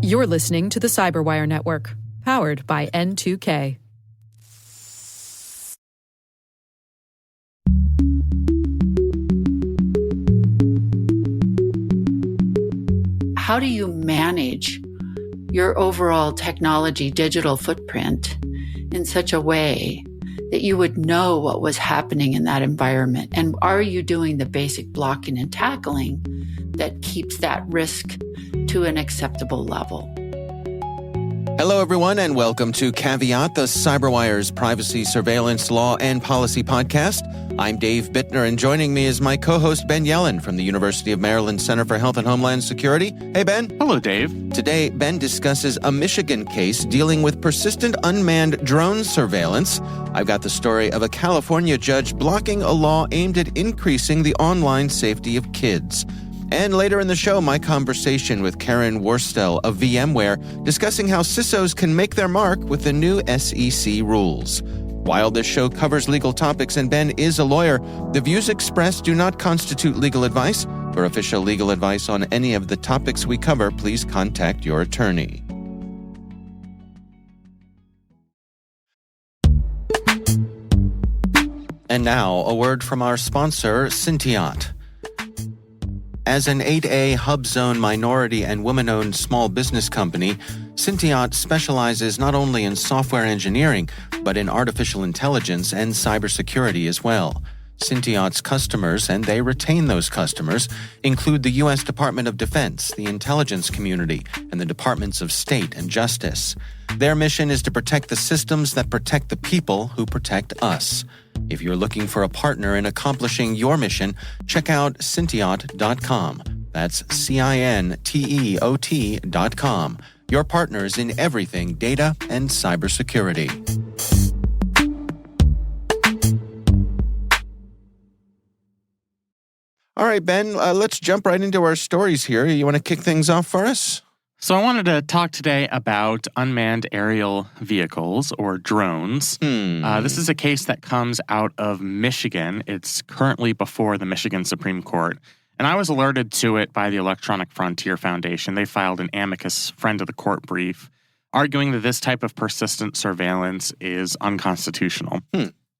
You're listening to the Cyberwire Network, powered by N2K. How do you manage your overall technology digital footprint in such a way that you would know what was happening in that environment? And are you doing the basic blocking and tackling that keeps that risk to an acceptable level? Hello, everyone, and welcome to Caveat, the CyberWire's privacy, surveillance, law, and policy podcast. I'm Dave Bittner, and joining me is my co-host Ben Yellen from the University of Maryland Center for Health and Homeland Security. Hey, Ben. Hello, Dave. Today, Ben discusses a Michigan case dealing with persistent unmanned drone surveillance. I've got the story of a California judge blocking a law aimed at increasing the online safety of kids. And later in the show, my conversation with Karen Worstell of VMware discussing how CISOs can make their mark with the new SEC rules. While this show covers legal topics and Ben is a lawyer, the views expressed do not constitute legal advice. For official legal advice on any of the topics we cover, please contact your attorney. And now, a word from our sponsor, Syntiant. As an 8A Hub Zone minority and woman-owned small business company, Syntiant specializes not only in software engineering, but in artificial intelligence and cybersecurity as well. Syntiant's customers, and they retain those customers, include the U.S. Department of Defense, the intelligence community, and the Departments of State and Justice. Their mission is to protect the systems that protect the people who protect us. If you're looking for a partner in accomplishing your mission, check out Syntiant.com. That's Cinteot.com. Your partners in everything data and cybersecurity. All right, Ben, let's jump right into our stories here. You want to kick things off for us? So I wanted to talk today about unmanned aerial vehicles, or drones. This is a case that comes out of Michigan. It's currently before the Michigan Supreme Court. And I was alerted to it by the Electronic Frontier Foundation. They filed an amicus friend of the court brief, arguing that this type of persistent surveillance is unconstitutional.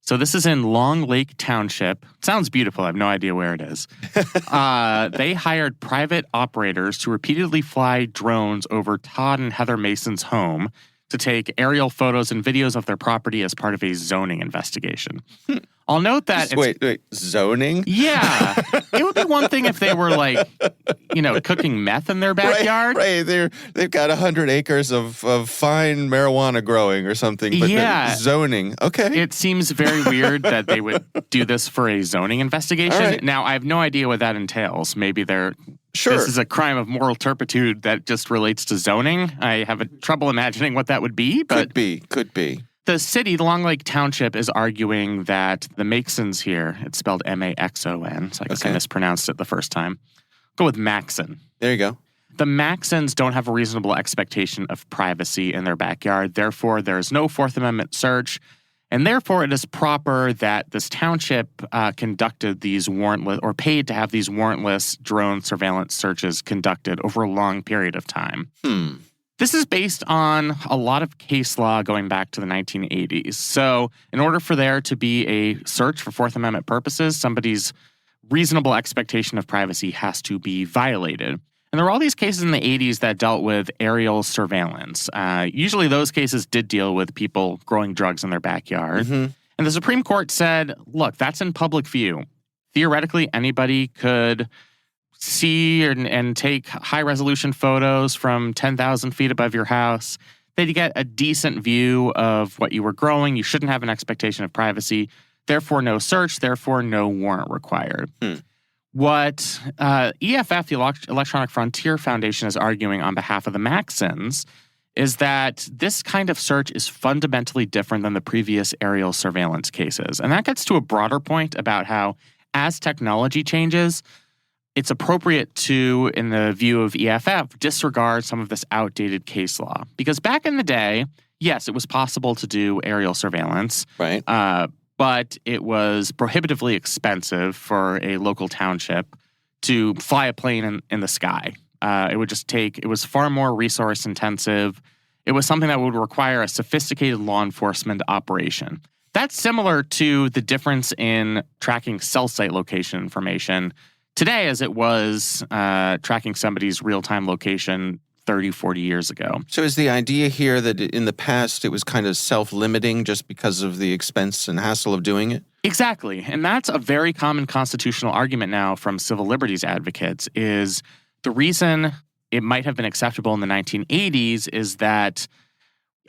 So this is in Long Lake Township. It sounds beautiful. I have no idea where it is. They hired private operators to repeatedly fly drones over Todd and Heather Mason's home to take aerial photos and videos of their property as part of a zoning investigation. I'll note that... Wait, zoning? Yeah. It would be one thing if they were cooking meth in their backyard. Right. They've got 100 acres of fine marijuana growing or something. But zoning. Okay. It seems very weird that they would do this for a zoning investigation. Right. Now, I have no idea what that entails. Maybe this is a crime of moral turpitude that just relates to zoning. I have trouble imagining what that would be. But Could be. The city, Long Lake Township, is arguing that the Maxons here, it's spelled M-A-X-O-N, so I guess I mispronounced it the first time. Go with Maxon. There you go. The Maxons don't have a reasonable expectation of privacy in their backyard. Therefore, there is no Fourth Amendment search. And therefore, it is proper that this township conducted these warrantless, or paid to have these warrantless drone surveillance searches conducted over a long period of time. This is based on a lot of case law going back to the 1980s. So in order for there to be a search for Fourth Amendment purposes, somebody's reasonable expectation of privacy has to be violated. And there were all these cases in the 80s that dealt with aerial surveillance. Usually those cases did deal with people growing drugs in their backyard. And the Supreme Court said, look, that's in public view. Theoretically, anybody could see and take high-resolution photos from 10,000 feet above your house. They'd get a decent view of what you were growing. You shouldn't have an expectation of privacy. Therefore, no search. Therefore, no warrant required. What EFF, the Electronic Frontier Foundation, is arguing on behalf of the Maxons is that this kind of search is fundamentally different than the previous aerial surveillance cases. And that gets to a broader point about how, as technology changes, it's appropriate to, in the view of EFF, disregard some of this outdated case law. Because back in the day, yes, it was possible to do aerial surveillance. Right. But it was prohibitively expensive for a local township to fly a plane in the sky. It was far more resource intensive. It was something that would require a sophisticated law enforcement operation. That's similar to the difference in tracking cell site location information today as it was tracking somebody's real-time location 30, 40 years ago. So is the idea here that in the past it was kind of self-limiting just because of the expense and hassle of doing it? Exactly. And that's a very common constitutional argument now from civil liberties advocates is the reason it might have been acceptable in the 1980s is that,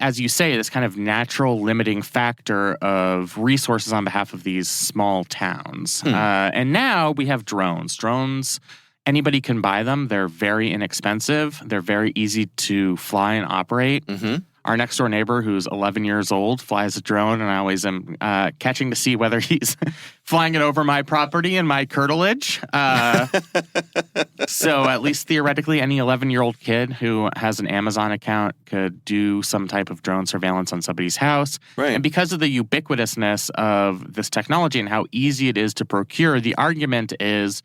as you say, this kind of natural limiting factor of resources on behalf of these small towns. And now we have drones. Drones, anybody can buy them. They're very inexpensive. They're very easy to fly and operate. Our next door neighbor, who's 11 years old, flies a drone, and I always am catching to see whether he's flying it over my property and my curtilage. So at least theoretically, any 11-year-old kid who has an Amazon account could do some type of drone surveillance on somebody's house. Right. And because of the ubiquitousness of this technology and how easy it is to procure, the argument is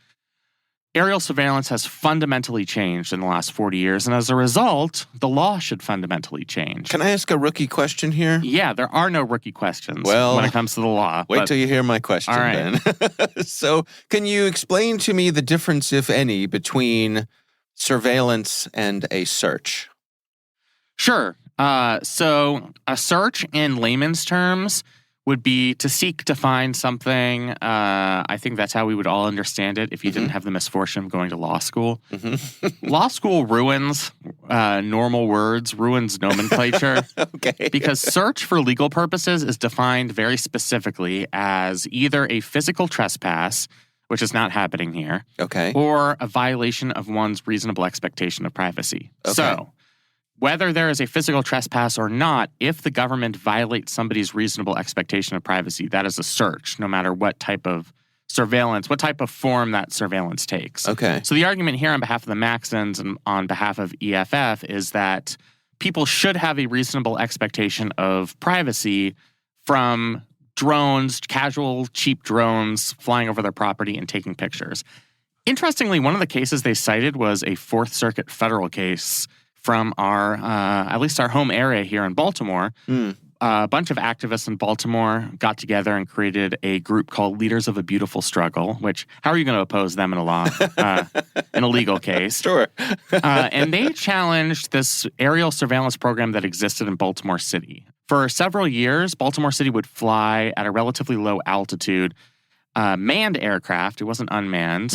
aerial surveillance has fundamentally changed in the last 40 years, and as a result, the law should fundamentally change. Can I ask a rookie question here? Yeah, there are no rookie questions Well, when it comes to the law. Wait till you hear my question All right. then. So can you explain to me the difference, if any, between surveillance and a search? Sure. So a search in layman's terms would be to seek to find something. I think that's how we would all understand it if you didn't have the misfortune of going to law school. Law school ruins normal words, ruins nomenclature. Okay. Because search for legal purposes is defined very specifically as either a physical trespass, which is not happening here, Okay. or a violation of one's reasonable expectation of privacy. Okay. So, whether there is a physical trespass or not, if the government violates somebody's reasonable expectation of privacy, that is a search, no matter what type of surveillance, what type of form that surveillance takes. Okay. So the argument here on behalf of the Maxons and on behalf of EFF is that people should have a reasonable expectation of privacy from drones, casual, cheap drones flying over their property and taking pictures. Interestingly, one of the cases they cited was a Fourth Circuit federal case from our, at least our home area here in Baltimore. A bunch of activists in Baltimore got together and created a group called Leaders of a Beautiful Struggle, which, how are you going to oppose them in a legal case? Sure. And they challenged this aerial surveillance program that existed in Baltimore City. For several years, Baltimore City would fly at a relatively low altitude manned aircraft. It wasn't unmanned.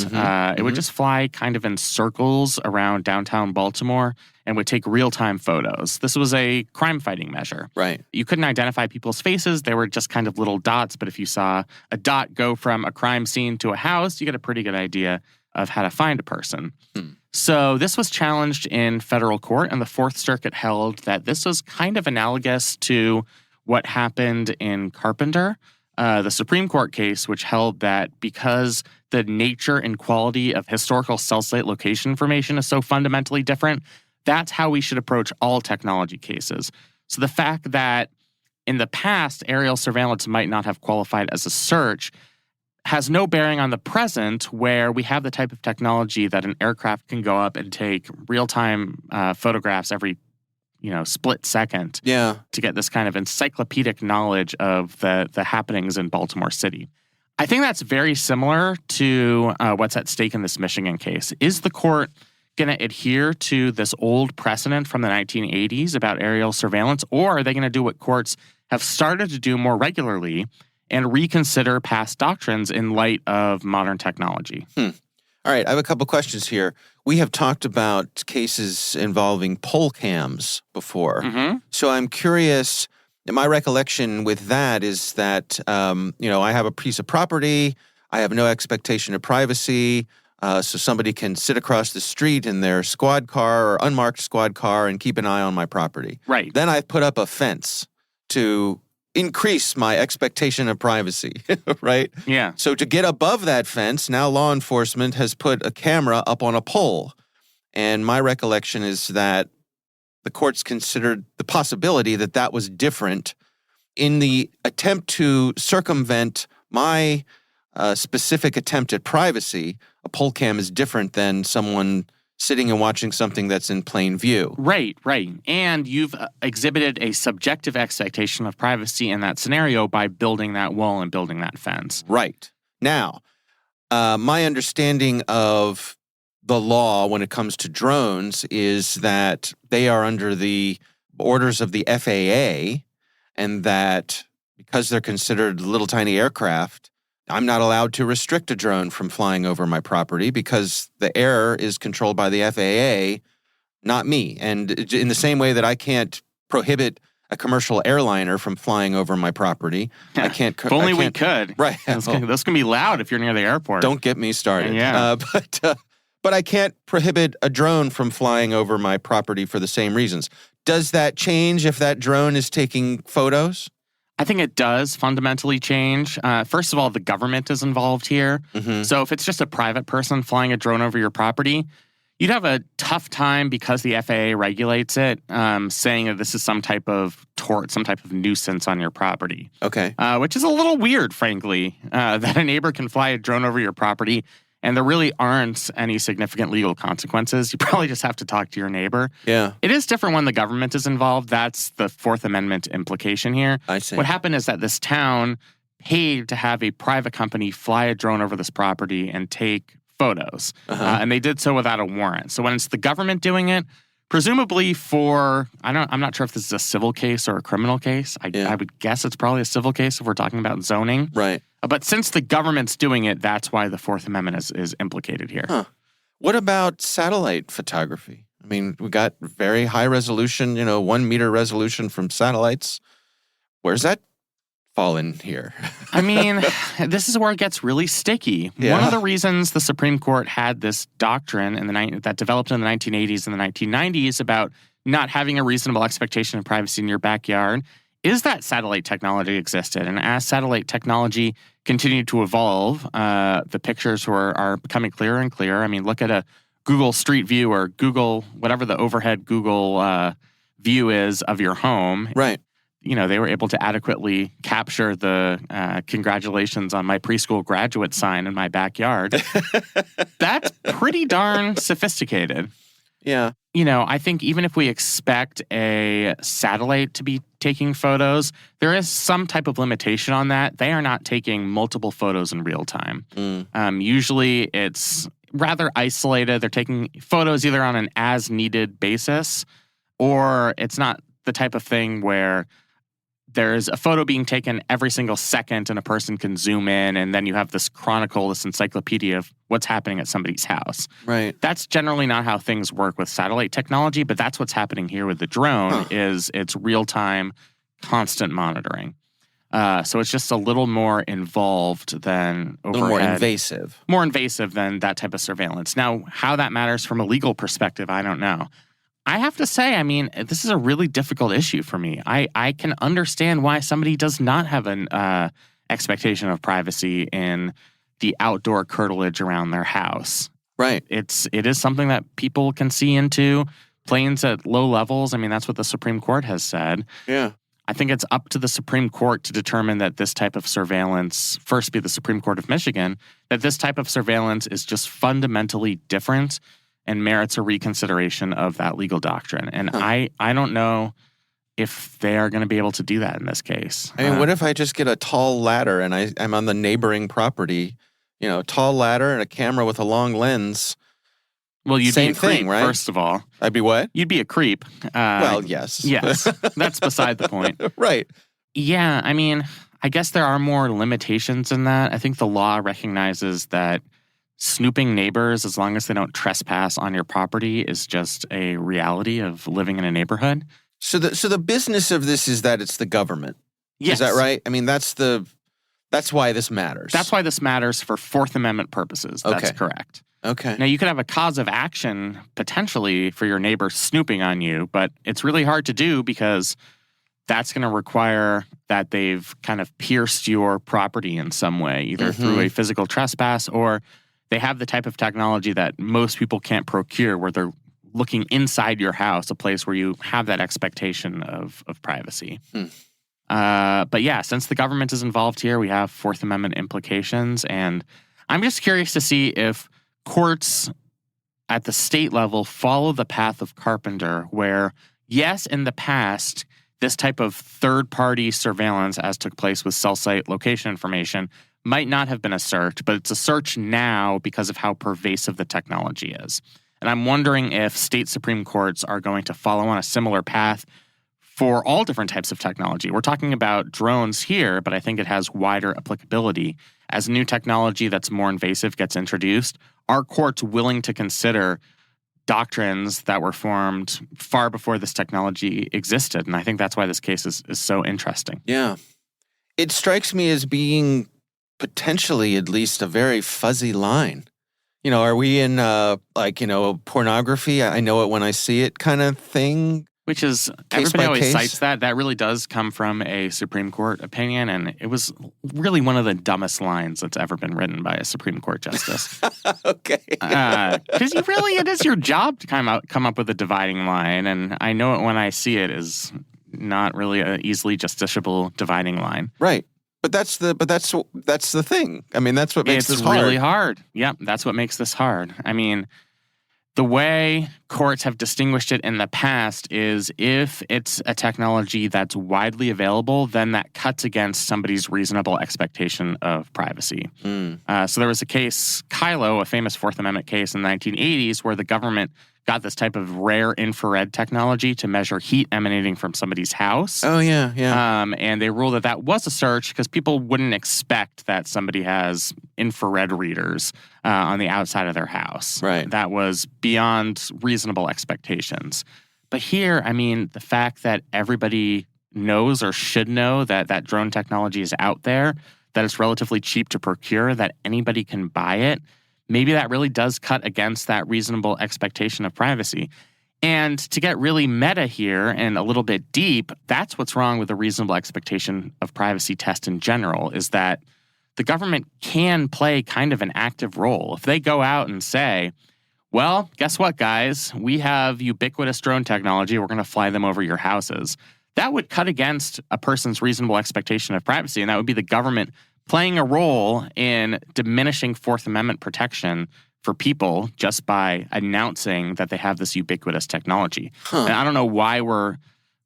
It would just fly kind of in circles around downtown Baltimore and would take real-time photos. This was a crime-fighting measure. Right. You couldn't identify people's faces. They were just kind of little dots, but if you saw a dot go from a crime scene to a house, you get a pretty good idea of how to find a person. So this was challenged in federal court, and the Fourth Circuit held that this was kind of analogous to what happened in Carpenter, the Supreme Court case, which held that because the nature and quality of historical cell site location information is so fundamentally different, that's how we should approach all technology cases. So the fact that in the past, aerial surveillance might not have qualified as a search has no bearing on the present, where we have the type of technology that an aircraft can go up and take real-time photographs every split second to get this kind of encyclopedic knowledge of the happenings in Baltimore City. I think that's very similar to what's at stake in this Michigan case. Is the court going to adhere to this old precedent from the 1980s about aerial surveillance, or are they going to do what courts have started to do more regularly and reconsider past doctrines in light of modern technology? All right, I have a couple questions here. We have talked about cases involving poll cams before. So I'm curious, my recollection with that is that, I have a piece of property, I have no expectation of privacy, so somebody can sit across the street in their squad car or unmarked squad car and keep an eye on my property. Right. Then I put up a fence to increase my expectation of privacy, right? Yeah. So to get above that fence, now law enforcement has put a camera up on a pole. And my recollection is that the courts considered the possibility that that was different in the attempt to circumvent my specific attempt at privacy. A poll cam is different than someone sitting and watching something that's in plain view. Right. And you've exhibited a subjective expectation of privacy in that scenario by building that wall and building that fence. Right. Now, my understanding of the law when it comes to drones is that they are under the orders of the FAA, and that because they're considered little tiny aircraft, I'm not allowed to restrict a drone from flying over my property because the air is controlled by the FAA, not me. And in the same way that I can't prohibit a commercial airliner from flying over my property, I can't. If only we could. Right. Those can be loud if you're near the airport. Don't get me started. Yeah. But I can't prohibit a drone from flying over my property for the same reasons. Does that change if that drone is taking photos? I think it does fundamentally change. First of all, the government is involved here. Mm-hmm. So if it's just a private person flying a drone over your property, you'd have a tough time because the FAA regulates it, saying that this is some type of tort, some type of nuisance on your property. Okay. Which is a little weird, frankly, that a neighbor can fly a drone over your property and there really aren't any significant legal consequences. You probably just have to talk to your neighbor. Yeah. It is different when the government is involved. That's the Fourth Amendment implication here. I see. What happened is that this town paid to have a private company fly a drone over this property and take photos. And they did so without a warrant. So when it's the government doing it, presumably for, I'm not sure if this is a civil case or a criminal case. I would guess it's probably a civil case if we're talking about zoning. Right. But since the government's doing it, that's why the Fourth Amendment is implicated here. Huh. What about satellite photography? I mean, we got very high resolution, 1 meter resolution from satellites. Where's that fall in here? I mean, this is where it gets really sticky. Yeah. One of the reasons the Supreme Court had this doctrine that developed in the 1980s and the 1990s about not having a reasonable expectation of privacy in your backyard is that satellite technology existed. And as satellite technology continued to evolve, the pictures are becoming clearer and clearer. I mean, look at a Google Street View or Google, whatever the overhead Google view is of your home. Right. They were able to adequately capture the congratulations on my preschool graduate sign in my backyard. That's pretty darn sophisticated. Yeah. I think even if we expect a satellite to be taking photos, there is some type of limitation on that. They are not taking multiple photos in real time. Usually it's rather isolated. They're taking photos either on an as-needed basis, or it's not the type of thing where there's a photo being taken every single second and a person can zoom in and then you have this chronicle, this encyclopedia of what's happening at somebody's house. Right. That's generally not how things work with satellite technology, but that's what's happening here with the drone is it's real-time, constant monitoring. So it's just a little more involved than overhead. A little more invasive. More invasive than that type of surveillance. Now, how that matters from a legal perspective, I don't know. I have to say, I mean, this is a really difficult issue for me. I can understand why somebody does not have an expectation of privacy in the outdoor curtilage around their house. Right. It is something that people can see into. Planes at low levels, I mean, that's what the Supreme Court has said. Yeah. I think it's up to the Supreme Court to determine that this type of surveillance, first be the Supreme Court of Michigan, that this type of surveillance is just fundamentally different and merits a reconsideration of that legal doctrine. And I don't know if they are going to be able to do that in this case. I mean, what if I just get a tall ladder and I'm on the neighboring property, tall ladder and a camera with a long lens? Well, you'd Same be a creep, thing, right? First of all. I'd be what? You'd be a creep. Well, yes. Yes, that's beside the point. Right. Yeah, I mean, I guess there are more limitations in that. I think the law recognizes that snooping neighbors, as long as they don't trespass on your property, is just a reality of living in a neighborhood. So the business of this is that it's the government. Yes. Is that right? I mean, that's why this matters. That's why this matters for Fourth Amendment purposes. That's Okay. correct. Okay. Now, you could have a cause of action potentially for your neighbor snooping on you, but it's really hard to do because that's going to require that they've kind of pierced your property in some way, either through a physical trespass or they have the type of technology that most people can't procure where they're looking inside your house, a place where you have that expectation of privacy. But yeah, since the government is involved here, we have Fourth Amendment implications. And I'm just curious to see if courts at the state level follow the path of Carpenter, where, yes, in the past, this type of third-party surveillance, as took place with cell site location information, might not have been a search, but it's a search now because of how pervasive the technology is. And I'm wondering if state Supreme Courts are going to follow on a similar path for all different types of technology. We're talking about drones here, but I think it has wider applicability. As new technology that's more invasive gets introduced, are courts willing to consider doctrines that were formed far before this technology existed? And I think that's why this case is so interesting. Yeah. It strikes me as being potentially at least a very fuzzy line. Are we in pornography? I know it when I see it kind of thing? Which is, everybody always cites that. That really does come from a Supreme Court opinion, and it was really one of the dumbest lines that's ever been written by a Supreme Court justice. Okay. Because it is your job to come up with a dividing line, and I know it when I see it is not really an easily justiciable dividing line. Right. But that's the thing. I mean, that's what makes this hard. It's really hard. Yep, that's what makes this hard. I mean, the way courts have distinguished it in the past is if it's a technology that's widely available, then that cuts against somebody's reasonable expectation of privacy. So there was a case, Kylo, a famous Fourth Amendment case in the 1980s, where the government got this type of rare infrared technology to measure heat emanating from somebody's house. Oh, yeah. And they ruled that was a search because people wouldn't expect that somebody has infrared readers on the outside of their house. Right. That was beyond reasonable expectations. But here, I mean, the fact that everybody knows or should know that drone technology is out there, that it's relatively cheap to procure, that anybody can buy it, maybe that really does cut against that reasonable expectation of privacy. And to get really meta here and a little bit deep, that's what's wrong with the reasonable expectation of privacy test in general, is that the government can play kind of an active role. If they go out and say, well, guess what, guys? We have ubiquitous drone technology. We're going to fly them over your houses. That would cut against a person's reasonable expectation of privacy, and that would be the government playing a role in diminishing Fourth Amendment protection for people just by announcing that they have this ubiquitous technology. And I don't know why we're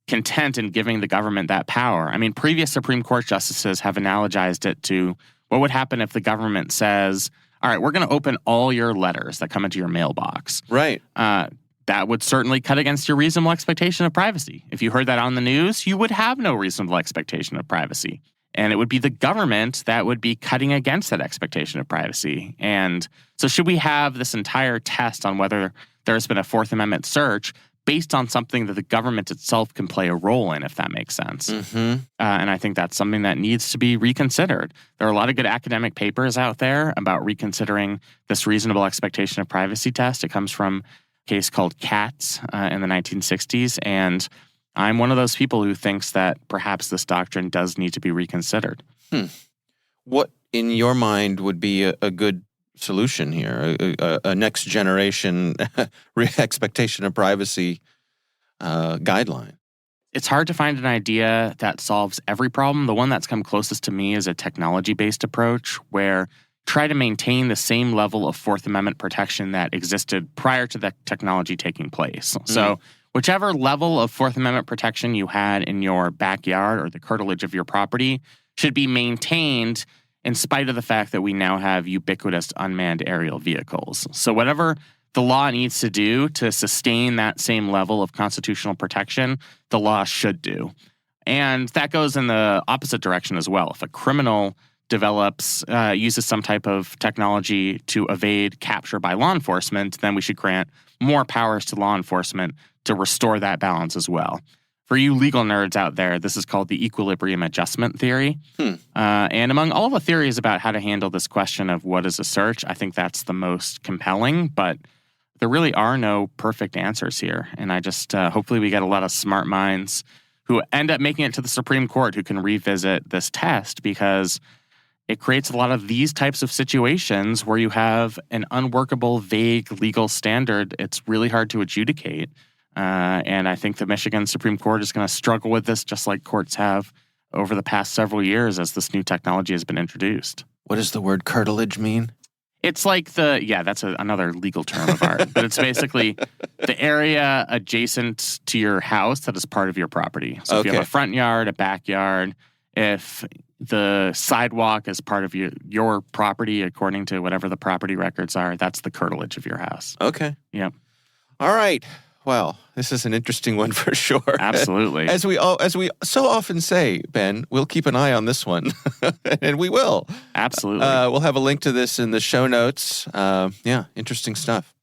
content in giving the government that power. I mean, previous Supreme Court justices have analogized it to what would happen if the government says, all right, we're going to open all your letters that come into your mailbox. Right. That would certainly cut against your reasonable expectation of privacy. If you heard that on the news, you would have no reasonable expectation of privacy. And it would be the government that would be cutting against that expectation of privacy. And so should we have this entire test on whether there's been a Fourth Amendment search based on something that the government itself can play a role in, if that makes sense? Mm-hmm. And I think that's something that needs to be reconsidered. There are a lot of good academic papers out there about reconsidering this reasonable expectation of privacy test. It comes from a case called Katz in the 1960s. And I'm one of those people who thinks that perhaps this doctrine does need to be reconsidered. What, in your mind, would be a good solution here? A next generation expectation of privacy guideline? It's hard to find an idea that solves every problem. The one that's come closest to me is a technology-based approach where try to maintain the same level of Fourth Amendment protection that existed prior to the technology taking place. So whichever level of Fourth Amendment protection you had in your backyard or the curtilage of your property should be maintained in spite of the fact that we now have ubiquitous unmanned aerial vehicles. So whatever the law needs to do to sustain that same level of constitutional protection, the law should do. And that goes in the opposite direction as well. If a criminal uses some type of technology to evade capture by law enforcement, then we should grant more powers to law enforcement to restore that balance as well. For you legal nerds out there, this is called the equilibrium adjustment theory. And among all the theories about how to handle this question of what is a search, I think that's the most compelling, but there really are no perfect answers here. And I just, hopefully we get a lot of smart minds who end up making it to the Supreme Court who can revisit this test, because it creates a lot of these types of situations where you have an unworkable, vague legal standard. It's really hard to adjudicate. And I think the Michigan Supreme Court is going to struggle with this just like courts have over the past several years as this new technology has been introduced. What does the word curtilage mean? It's like that's another legal term of art, but it's basically the area adjacent to your house that is part of your property. So if you have a front yard, a backyard, if the sidewalk is part of your property according to whatever the property records are, that's the curtilage of your house. Okay. Yep. All right. Well, this is an interesting one for sure. Absolutely. As we so often say, Ben, we'll keep an eye on this one, and we will. Absolutely. We'll have a link to this in the show notes. Interesting stuff.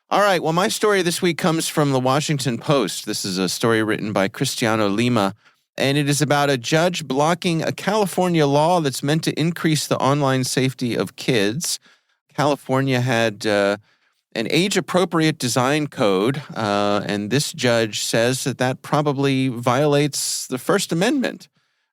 All right. Well, my story this week comes from the Washington Post. This is a story written by Cristiano Lima, and it is about a judge blocking a California law that's meant to increase the online safety of kids. California had an age-appropriate design code, and this judge says that probably violates the First Amendment.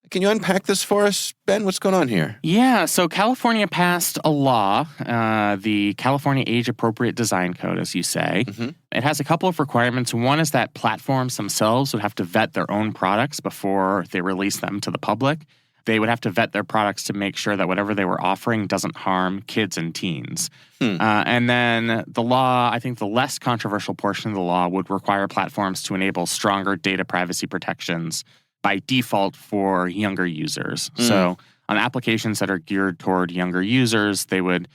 Can you unpack this for us, Ben? What's going on here? Yeah, so California passed a law, the California Age-Appropriate Design Code, as you say. Mm-hmm. It has a couple of requirements. One is that platforms themselves would have to vet their own products before they release them to the public. They would have to vet their products to make sure that whatever they were offering doesn't harm kids and teens. And then the law, I think the less controversial portion of the law would require platforms to enable stronger data privacy protections by default for younger users. So on applications that are geared toward younger users, there would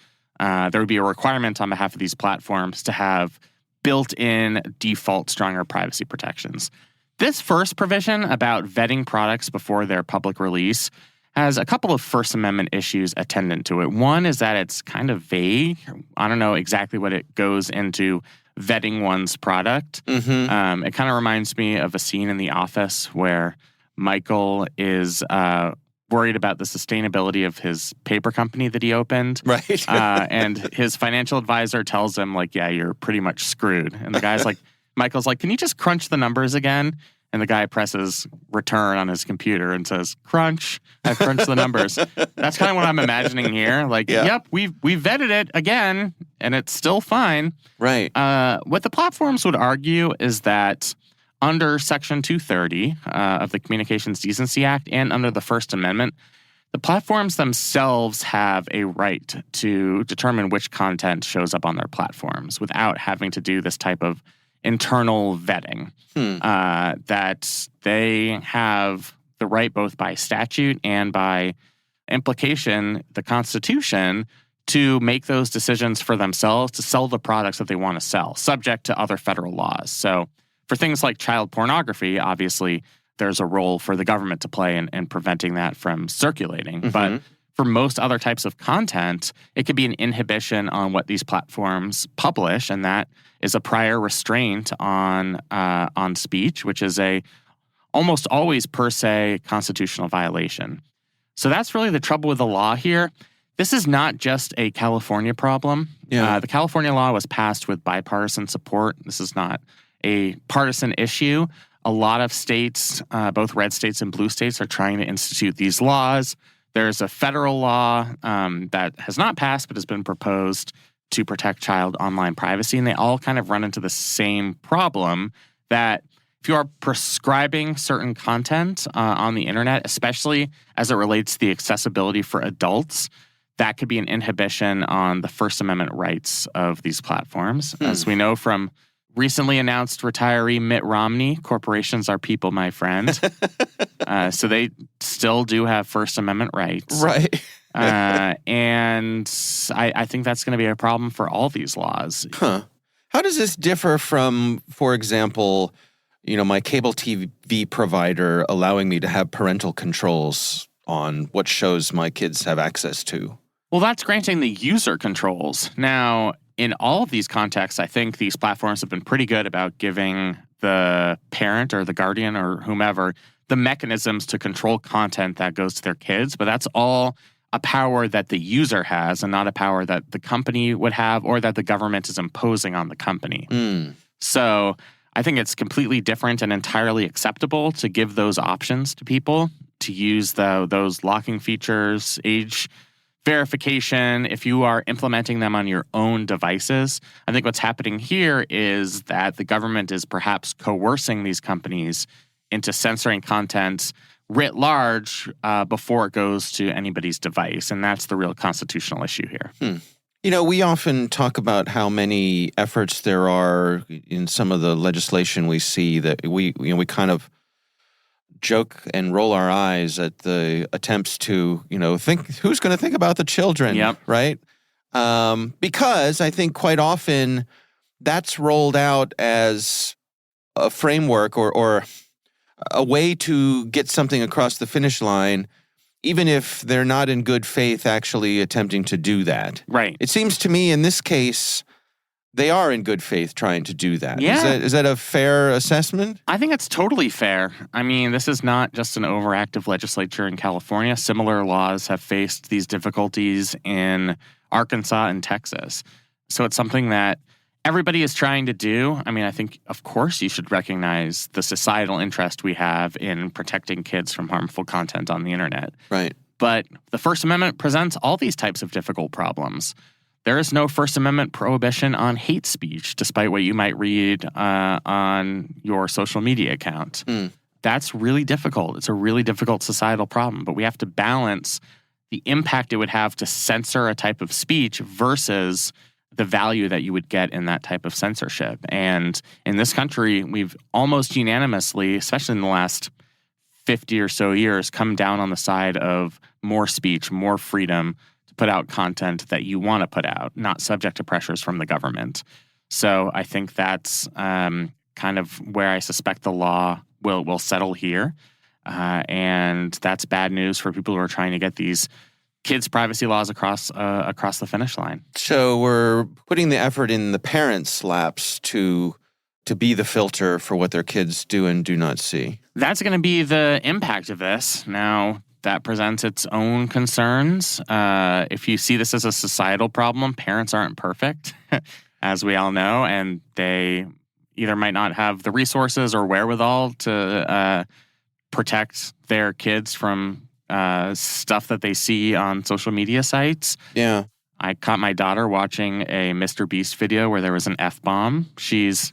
be a requirement on behalf of these platforms to have built-in default stronger privacy protections. This first provision about vetting products before their public release has a couple of First Amendment issues attendant to it. One is that it's kind of vague. I don't know exactly what it goes into vetting one's product. Mm-hmm. It kind of reminds me of a scene in The Office where Michael is worried about the sustainability of his paper company that he opened. Right. And his financial advisor tells him, yeah, you're pretty much screwed. And the guy's like, Michael's like, can you just crunch the numbers again? And the guy presses return on his computer and says, crunch. I've crunched the numbers. That's kind of what I'm imagining here. Yep, we vetted it again, and it's still fine. Right. What the platforms would argue is that under Section 230 of the Communications Decency Act and under the First Amendment, the platforms themselves have a right to determine which content shows up on their platforms without having to do this type of internal vetting. That they have the right both by statute and by implication, the Constitution, to make those decisions for themselves to sell the products that they want to sell, subject to other federal laws. So for things like child pornography, obviously, there's a role for the government to play in preventing that from circulating. Mm-hmm. But for most other types of content, it could be an inhibition on what these platforms publish, and that is a prior restraint on speech, which is a almost always per se constitutional violation. So that's really the trouble with the law here. This is not just a California problem. Yeah. The California law was passed with bipartisan support. This is not a partisan issue. A lot of states, both red states and blue states, are trying to institute these laws. There's a federal law that has not passed but has been proposed to protect child online privacy, and they all kind of run into the same problem that if you are prescribing certain content on the internet, especially as it relates to the accessibility for adults, that could be an inhibition on the First Amendment rights of these platforms. As we know from recently announced retiree Mitt Romney, corporations are people, my friend. So they still do have First Amendment rights. Right. And I think that's going to be a problem for all these laws. Huh. How does this differ from, for example, my cable TV provider allowing me to have parental controls on what shows my kids have access to? Well, that's granting the user controls. Now, in all of these contexts, I think these platforms have been pretty good about giving the parent or the guardian or whomever the mechanisms to control content that goes to their kids. But that's all a power that the user has and not a power that the company would have or that the government is imposing on the company. So I think it's completely different and entirely acceptable to give those options to people to use those locking features, age verification, if you are implementing them on your own devices. I think what's happening here is that the government is perhaps coercing these companies into censoring content writ large before it goes to anybody's device. And that's the real constitutional issue here. We often talk about how many efforts there are in some of the legislation we see that we kind of joke and roll our eyes at the attempts to, think who's going to think about the children, Yep. right? Because I think quite often that's rolled out as a framework or a way to get something across the finish line, even if they're not in good faith actually attempting to do that. Right. It seems to me in this case, they are in good faith trying to do that. Yeah. Is that a fair assessment? I think it's totally fair. I mean, this is not just an overactive legislature in California. Similar laws have faced these difficulties in Arkansas and Texas. So it's something that everybody is trying to do. I mean, I think, of course, you should recognize the societal interest we have in protecting kids from harmful content on the internet. Right. But the First Amendment presents all these types of difficult problems. There is no First Amendment prohibition on hate speech, despite what you might read on your social media account. That's really difficult. It's a really difficult societal problem. But we have to balance the impact it would have to censor a type of speech versus the value that you would get in that type of censorship. And in this country, we've almost unanimously, especially in the last 50 or so years, come down on the side of more speech, more freedom to put out content that you want to put out, not subject to pressures from the government. So I think that's kind of where I suspect the law will settle here. And that's bad news for people who are trying to get these kids' privacy laws across the finish line. So we're putting the effort in the parents' laps to be the filter for what their kids do and do not see. That's going to be the impact of this. Now, that presents its own concerns. If you see this as a societal problem, parents aren't perfect, as we all know, and they either might not have the resources or wherewithal to protect their kids from stuff that they see on social media sites. Yeah. I caught my daughter watching a Mr. Beast video where there was an F-bomb. She's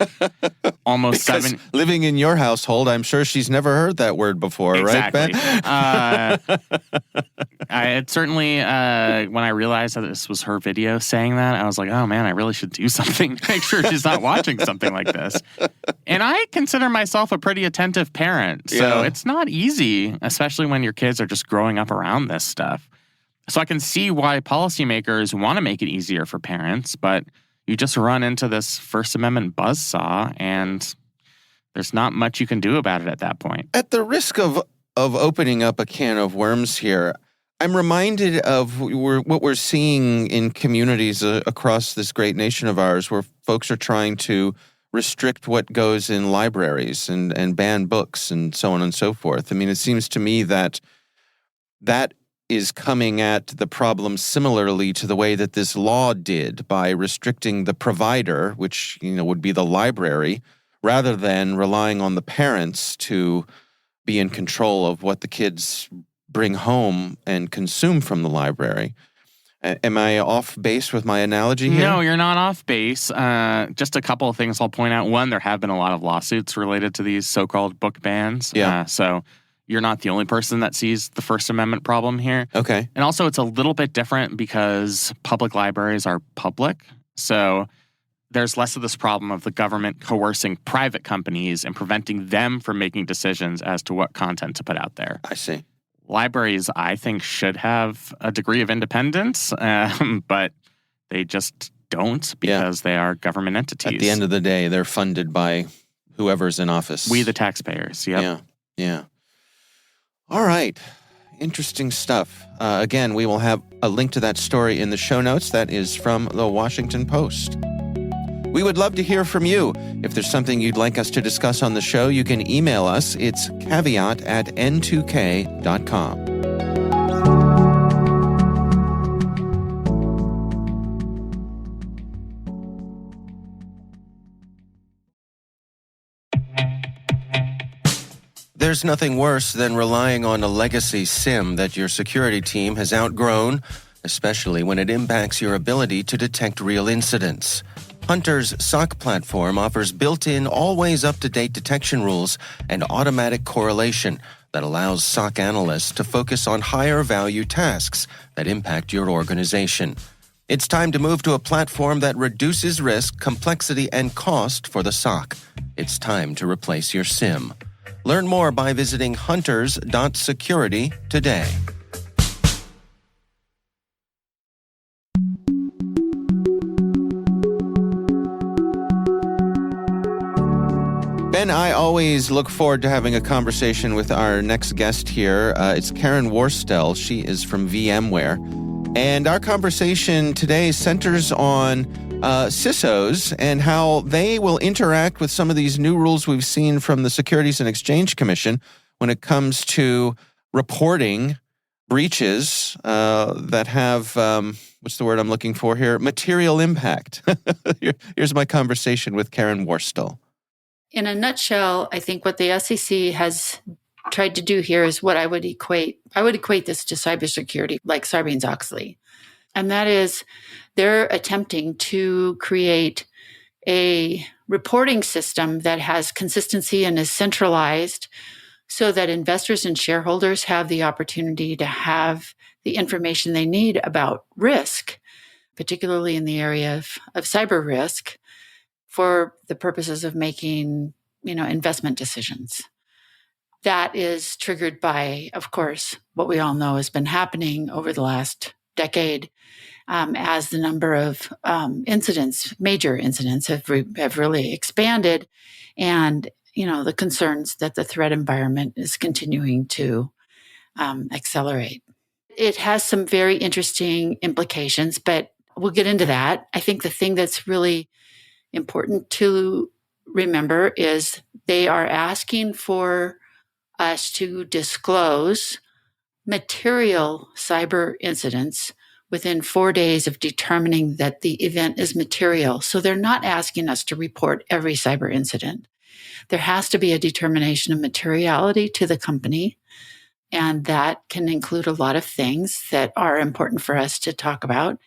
almost Because 7. living in your household, I'm sure she's never heard that word before, Exactly. right, Ben? I certainly, when I realized that this was her video saying that, I was like, oh man, I really should do something to make sure she's not watching something like this. And I consider myself a pretty attentive parent. So It's not easy, especially when your kids are just growing up around this stuff. So I can see why policymakers want to make it easier for parents, but you just run into this First Amendment buzzsaw, and there's not much you can do about it at that point. At the risk of opening up a can of worms here, I'm reminded of what we're seeing in communities across this great nation of ours, where folks are trying to restrict what goes in libraries and ban books and so on and so forth. I mean, it seems to me that is coming at the problem similarly to the way that this law did, by restricting the provider, which would be the library, rather than relying on the parents to be in control of what the kids bring home and consume from the library. Am I off base with my analogy here? No, you're not off base. Just a couple of things I'll point out. One, there have been a lot of lawsuits related to these so-called book bans. Yeah. So you're not the only person that sees the First Amendment problem here. Okay. And also, it's a little bit different because public libraries are public. So there's less of this problem of the government coercing private companies and preventing them from making decisions as to what content to put out there. I see. Libraries, I think, should have a degree of independence, but they just don't because they are government entities. At the end of the day, they're funded by whoever's in office. We, the taxpayers. Yep. Yeah. All right. Interesting stuff. Again, we will have a link to that story in the show notes. That is from the Washington Post. We would love to hear from you. If there's something you'd like us to discuss on the show, you can email us. It's caveat@n2k.com. There's nothing worse than relying on a legacy SIM that your security team has outgrown, especially when it impacts your ability to detect real incidents. Hunter's SOC platform offers built-in, always up-to-date detection rules and automatic correlation that allows SOC analysts to focus on higher-value tasks that impact your organization. It's time to move to a platform that reduces risk, complexity, and cost for the SOC. It's time to replace your SIM. Learn more by visiting hunters.security today. Ben, I always look forward to having a conversation with our next guest here. It's Karen Worstell. She is from VMware. And our conversation today centers on CISOs and how they will interact with some of these new rules we've seen from the Securities and Exchange Commission when it comes to reporting breaches that have, what's the word I'm looking for here? Material impact. Here's my conversation with Karen Worstell. In a nutshell, I think what the SEC has tried to do here is what I would equate this to cybersecurity, like Sarbanes-Oxley. And that is they're attempting to create a reporting system that has consistency and is centralized so that investors and shareholders have the opportunity to have the information they need about risk, particularly in the area of cyber risk, for the purposes of making, investment decisions. That is triggered by, of course, what we all know has been happening over the last decade as the number of major incidents have really expanded, and the concerns that the threat environment is continuing to accelerate. It has some very interesting implications, but we'll get into that. I think the thing that's really important to remember is they are asking for us to disclose material cyber incidents within 4 days of determining that the event is material. So they're not asking us to report every cyber incident. There has to be a determination of materiality to the company, and that can include a lot of things that are important for us to talk about.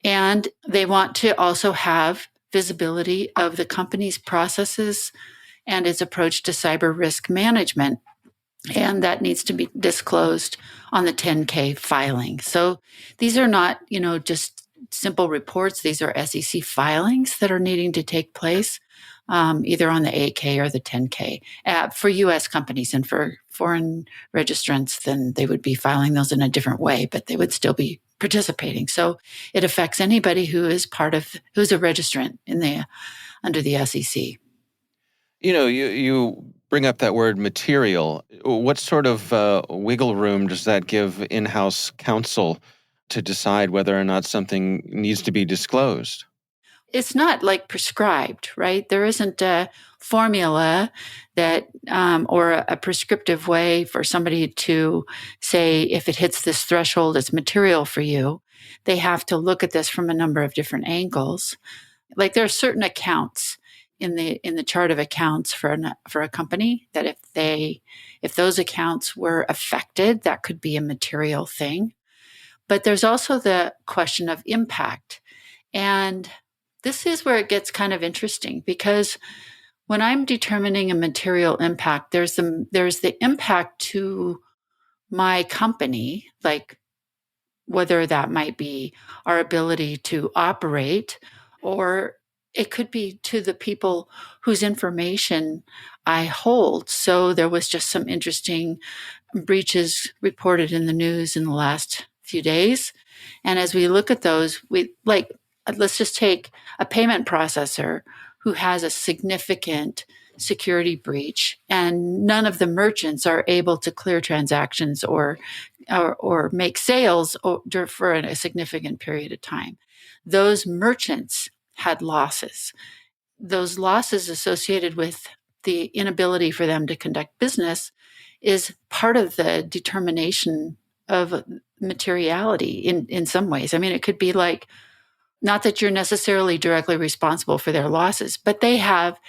And they want to also have visibility of the company's processes and its approach to cyber risk management. And that needs to be disclosed on the 10K filing. So these are not, just simple reports. These are SEC filings that are needing to take place, either on the 8K or the 10K. For U.S. companies, and for foreign registrants, then they would be filing those in a different way, but they would still be participating. So it affects anybody who's a registrant under the SEC. You bring up that word material. What sort of wiggle room does that give in-house counsel to decide whether or not something needs to be disclosed? It's not like prescribed, right? There isn't a formula that or a prescriptive way for somebody to say, if it hits this threshold, it's material for you. They have to look at this from a number of different angles. Like there are certain accounts in the chart of accounts for a company that if those accounts were affected, that could be a material thing. But there's also the question of impact. And this is where it gets kind of interesting, because when I'm determining a material impact, there's the impact to my company, like whether that might be our ability to operate, or it could be to the people whose information I hold. So there was just some interesting breaches reported in the news in the last few days. And as we look at those, let's just take a payment processor who has a significant security breach, and none of the merchants are able to clear transactions or make sales for a significant period of time. Those merchants had losses. Those losses associated with the inability for them to conduct business is part of the determination of materiality in some ways. I mean, it could be like, not that you're necessarily directly responsible for their losses, but they have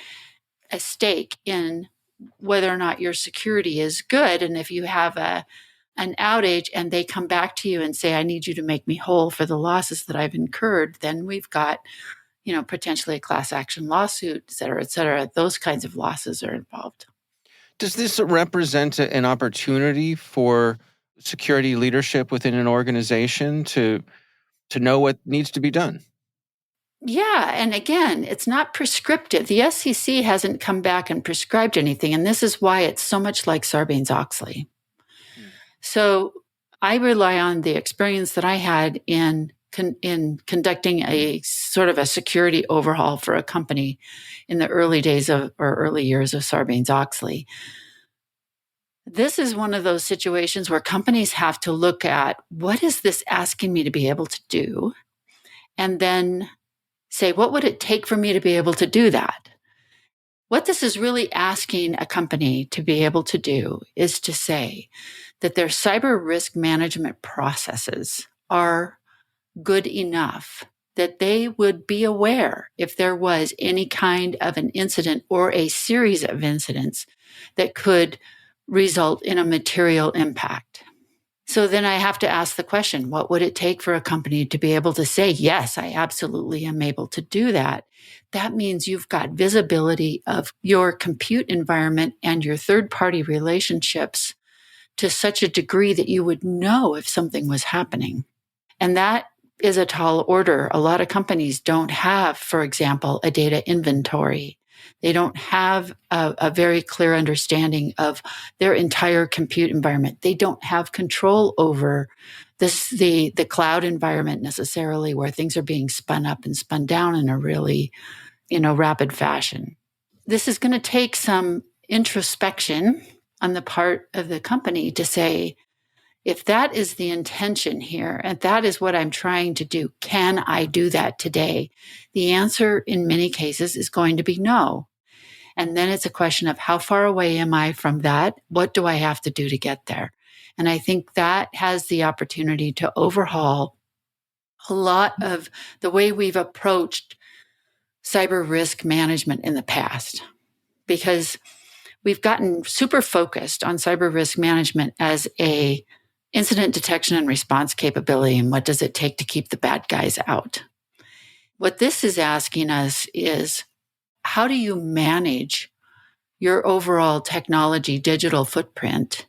a stake in whether or not your security is good. And if you have an outage and they come back to you and say, I need you to make me whole for the losses that I've incurred, then we've got, potentially a class action lawsuit, et cetera, et cetera. Those kinds of losses are involved. Does this represent an opportunity for security leadership within an organization to to know what needs to be done. Yeah. And again, it's not prescriptive. The SEC hasn't come back and prescribed anything. And this is why it's so much like Sarbanes-Oxley. So I rely on the experience that I had in conducting a sort of a security overhaul for a company in the early days of or early years of Sarbanes-Oxley. This is one of those situations where companies have to look at, what is this asking me to be able to do? And then say, what would it take for me to be able to do that? What this is really asking a company to be able to do is to say that their cyber risk management processes are good enough that they would be aware if there was any kind of an incident or a series of incidents that could result in a material impact. So then I have to ask the question, what would it take for a company to be able to say, yes, I absolutely am able to do that? That means you've got visibility of your compute environment and your third-party relationships to such a degree that you would know if something was happening. And that is a tall order. A lot of companies don't have, for example, a data inventory. They don't have a very clear understanding of their entire compute environment. They don't have control over the cloud environment necessarily, where things are being spun up and spun down in a really, rapid fashion. This is going to take some introspection on the part of the company to say, if that is the intention here, and that is what I'm trying to do, can I do that today? The answer in many cases is going to be no. And then it's a question of, how far away am I from that? What do I have to do to get there? And I think that has the opportunity to overhaul a lot of the way we've approached cyber risk management in the past, because we've gotten super focused on cyber risk management as a incident detection and response capability, and what does it take to keep the bad guys out? What this is asking us is, how do you manage your overall technology digital footprint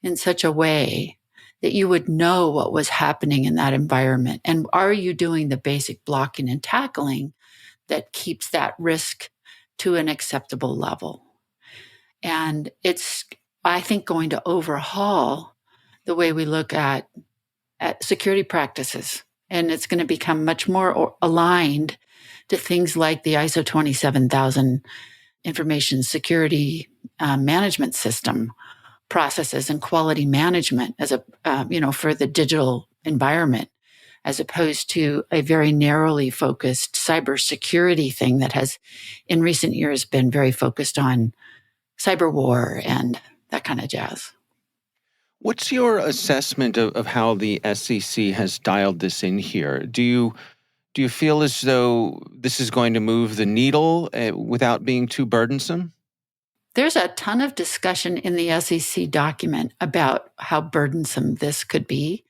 in such a way that you would know what was happening in that environment? And are you doing the basic blocking and tackling that keeps that risk to an acceptable level? And it's, I think, going to overhaul the way we look at security practices. And it's going to become much more aligned to things like the ISO 27000 information security management system processes and quality management as for the digital environment, as opposed to a very narrowly focused cybersecurity thing that has in recent years been very focused on cyber war and that kind of jazz. What's your assessment of how the SEC has dialed this in here? Do you feel as though this is going to move the needle without being too burdensome? There's a ton of discussion in the SEC document about how burdensome this could be.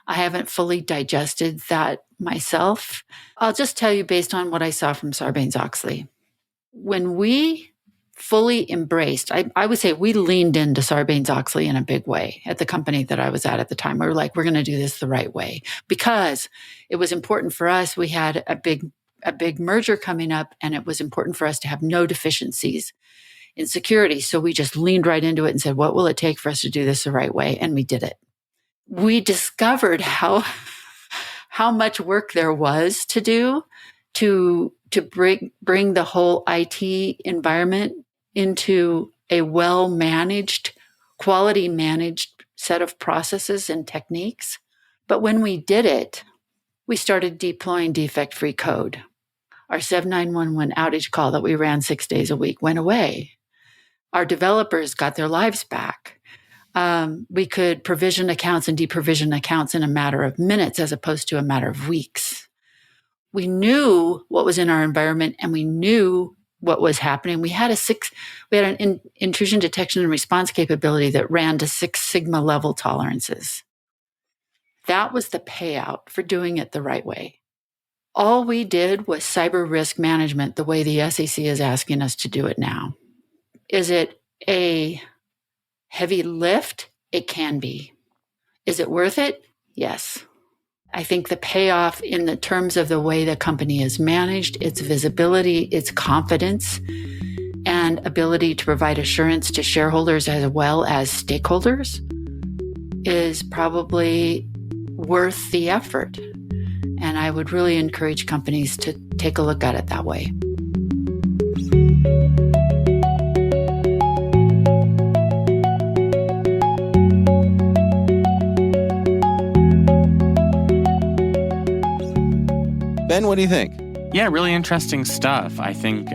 I haven't fully digested that myself. I'll just tell you based on what I saw from Sarbanes-Oxley. When we fully embraced, I would say we leaned into Sarbanes-Oxley in a big way at the company that I was at the time. We were like, we're going to do this the right way, because it was important for us. We had a big merger coming up, and it was important for us to have no deficiencies in security. So we just leaned right into it and said, what will it take for us to do this the right way? And we did it. We discovered how much work there was to do to bring the whole IT environment into a well-managed, quality-managed set of processes and techniques. But when we did it, we started deploying defect-free code. Our 7911 outage call that we ran 6 days a week went away. Our developers got their lives back. We could provision accounts and deprovision accounts in a matter of minutes as opposed to a matter of weeks. We knew what was in our environment, and we knew what was happening. We had an intrusion detection and response capability that ran to 6 Sigma level tolerances. That was the payout for doing it the right way. All we did was cyber risk management the way the SEC is asking us to do it now. Is it a heavy lift? It can be. Is it worth it? Yes. I think the payoff in the terms of the way the company is managed, its visibility, its confidence, and ability to provide assurance to shareholders as well as stakeholders is probably worth the effort. And I would really encourage companies to take a look at it that way. Ben, what do you think? Yeah, really interesting stuff. I think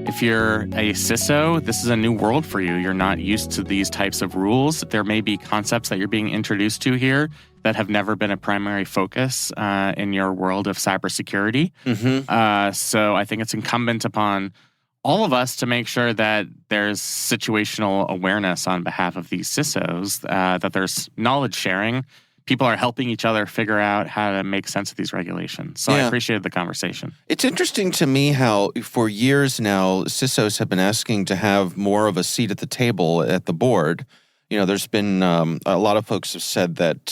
if you're a CISO, this is a new world for you. You're not used to these types of rules. There may be concepts that you're being introduced to here that have never been a primary focus in your world of cybersecurity. So I think it's incumbent upon all of us to make sure that there's situational awareness on behalf of these CISOs, that there's knowledge sharing. People are helping each other figure out how to make sense of these regulations. So I appreciated the conversation. It's interesting to me how for years now, CISOs have been asking to have more of a seat at the table at the board. You know, there's been a lot of folks have said that,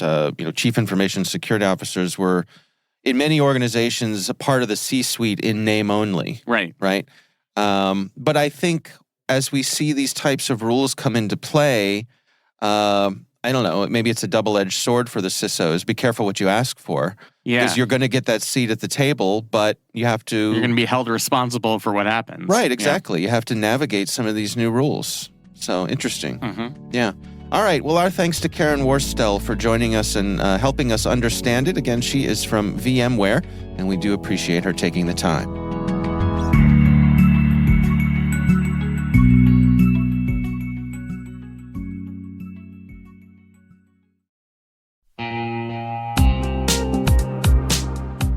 chief information security officers were, in many organizations, a part of the C-suite in name only. Right. But I think as we see these types of rules come into play, I don't know, maybe it's a double-edged sword for the CISOs. Be careful what you ask for. Yeah. Because you're going to get that seat at the table, but you have to... You're going to be held responsible for what happens. Right, exactly. Yeah. You have to navigate some of these new rules. So, interesting. Yeah. All right. Well, our thanks to Karen Worstell for joining us and helping us understand it. Again, she is from VMware, and we do appreciate her taking the time.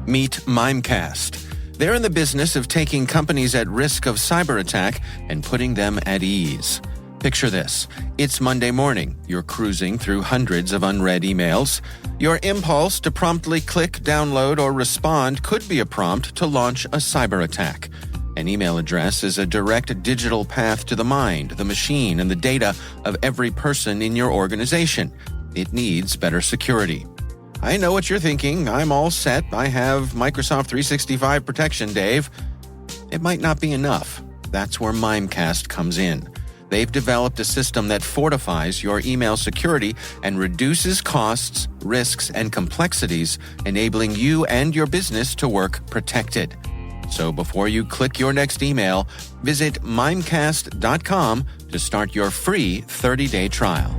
Meet Mimecast. They're in the business of taking companies at risk of cyber attack and putting them at ease. Picture this. It's Monday morning. You're cruising through hundreds of unread emails. Your impulse to promptly click, download, or respond could be a prompt to launch a cyber attack. An email address is a direct digital path to the mind, the machine, and the data of every person in your organization. It needs better security. I know what you're thinking. I'm all set. I have Microsoft 365 protection, Dave. It might not be enough. That's where Mimecast comes in. They've developed a system that fortifies your email security and reduces costs, risks, and complexities, enabling you and your business to work protected. So before you click your next email, visit mimecast.com to start your free 30-day trial.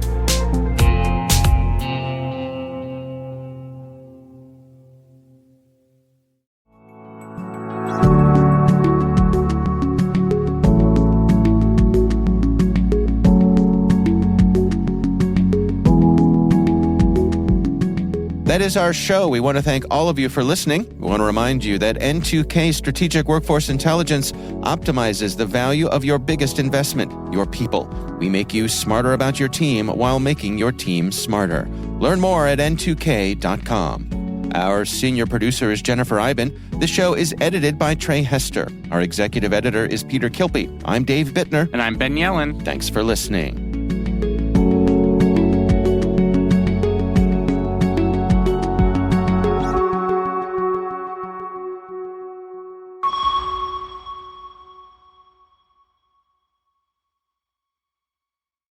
That is our show. We want to thank all of you for listening. We want to remind you that N2K Strategic Workforce Intelligence optimizes the value of your biggest investment, your people. We make you smarter about your team while making your team smarter. Learn more at n2k.com. Our senior producer is Jennifer Iben. The show is edited by Trey Hester. Our executive editor is Peter Kilpie. I'm Dave Bittner. And I'm Ben Yellen. Thanks for listening.